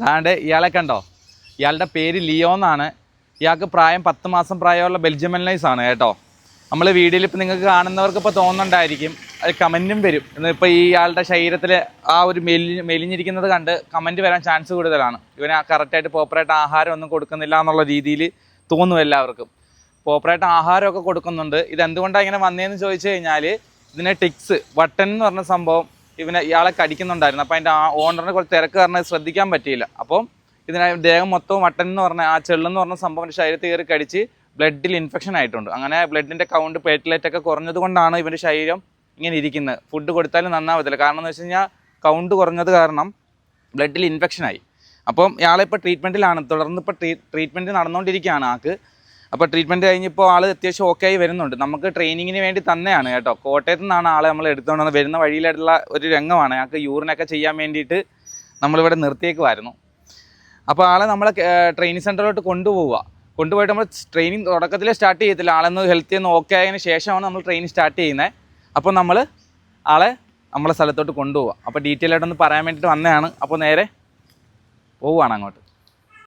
അതാണ്ട് ഇയാളെ കണ്ടോ? ഇയാളുടെ പേര് ലിയോ എന്നാണ്. ഇയാൾക്ക് പ്രായം 10 മാസം പ്രായമുള്ള ബെൽജിയം മെൽനൈസ് ആണ് കേട്ടോ. നമ്മൾ വീഡിയോയിൽ ഇപ്പോൾ നിങ്ങൾക്ക് കാണുന്നവർക്ക് ഇപ്പോൾ തോന്നുന്നുണ്ടായിരിക്കും, അത് കമൻറ്റും വരും. ഇപ്പോൾ ഈ ആളുടെ ശരീരത്തിൽ ആ ഒരു മെലിഞ്ഞിരിക്കുന്നത് കണ്ട് കമൻറ്റ് വരാൻ ചാൻസ് കൂടുതലാണ്. ഇവന് കറക്റ്റായിട്ട് പ്രോപ്പറായിട്ട് ആഹാരം ഒന്നും കൊടുക്കുന്നില്ല എന്നുള്ള രീതിയിൽ തോന്നും എല്ലാവർക്കും. പ്രോപ്പറായിട്ട് ആഹാരമൊക്കെ കൊടുക്കുന്നുണ്ട്. ഇതെന്തുകൊണ്ടാണ് ഇങ്ങനെ വന്നതെന്ന് ചോദിച്ചു കഴിഞ്ഞാൽ, ഇതിനെ ടിക്സ് വട്ടൻ എന്ന് പറഞ്ഞ സംഭവം ഇയാളെ കടിക്കുന്നുണ്ടായിരുന്നു. അപ്പോൾ അതിൻ്റെ ഓണറിന് കുറച്ച് തിരക്ക് കാരണം ശ്രദ്ധിക്കാൻ പറ്റിയില്ല. അപ്പം ദേഹം മൊത്തവും വട്ടൻ എന്ന് പറഞ്ഞ ആ ചെള്ളെന്ന് പറഞ്ഞ സംഭവം ശരീരത്തിൽ കയറി കടിച്ച് ബ്ലഡിൽ ഇൻഫെക്ഷൻ ആയിട്ടുണ്ട്. അങ്ങനെ ബ്ലഡിൻ്റെ കൗണ്ട് പ്ലേറ്റ്ലെറ്റ് ഒക്കെ കുറഞ്ഞത് കൊണ്ടാണ് ഇവൻ്റെ ശരീരം ഇങ്ങനെ ഇരിക്കുന്നത്. ഫുഡ് കൊടുത്താലും നന്നാവത്തില്ല. കാരണം എന്ന് വെച്ച് കഴിഞ്ഞാൽ കൗണ്ട് കുറഞ്ഞത് കാരണം ബ്ലഡിൽ ഇൻഫെക്ഷനായി. അപ്പം ഇയാളിപ്പോൾ ട്രീറ്റ്മെൻറ്റിലാണ്. തുടർന്ന് ഇപ്പോൾ ട്രീറ്റ്മെൻറ്റ് നടന്നുകൊണ്ടിരിക്കുകയാണ് ആൾക്ക്. അപ്പോൾ ട്രീറ്റ്മെൻറ്റ് കഴിഞ്ഞിപ്പോൾ ആൾ അത്യാവശ്യം ഓക്കെ ആയി വരുന്നുണ്ട്. നമുക്ക് ട്രെയിനിങ്ങിന് വേണ്ടി തന്നെയാണ് കേട്ടോ. കോട്ടയത്തു നിന്നാണ് ആളെ നമ്മൾ എടുത്തുകൊണ്ട് വന്നത്. വരുന്ന വഴിയിലായിട്ടുള്ള ഒരു രംഗമാണ്. ഞങ്ങൾക്ക് യൂറിനൊക്കെ ചെയ്യാൻ വേണ്ടിയിട്ട് നമ്മളിവിടെ നിർത്തിയേക്കുമായിരുന്നു. അപ്പോൾ ആളെ നമ്മളെ ട്രെയിനിങ് സെൻറ്ററിലോട്ട് കൊണ്ടുപോയിട്ട് നമ്മൾ ട്രെയിനിങ് തുടക്കത്തിൽ സ്റ്റാർട്ട് ചെയ്യത്തില്ല. ആളെന്ന് ഹെൽത്തി ഒന്ന് ഓക്കെ ആയതിന് ശേഷമാണ് നമ്മൾ ട്രെയിനിങ് സ്റ്റാർട്ട് ചെയ്യുന്നത്. അപ്പോൾ നമ്മൾ ആളെ നമ്മളെ സ്ഥലത്തോട്ട് കൊണ്ടുപോവുക. അപ്പോൾ ഡീറ്റെയിൽ ആയിട്ടൊന്ന് പറയാൻ വേണ്ടിയിട്ട് വന്നതാണ്. അപ്പോൾ നേരെ പോവുകയാണ് അങ്ങോട്ട്.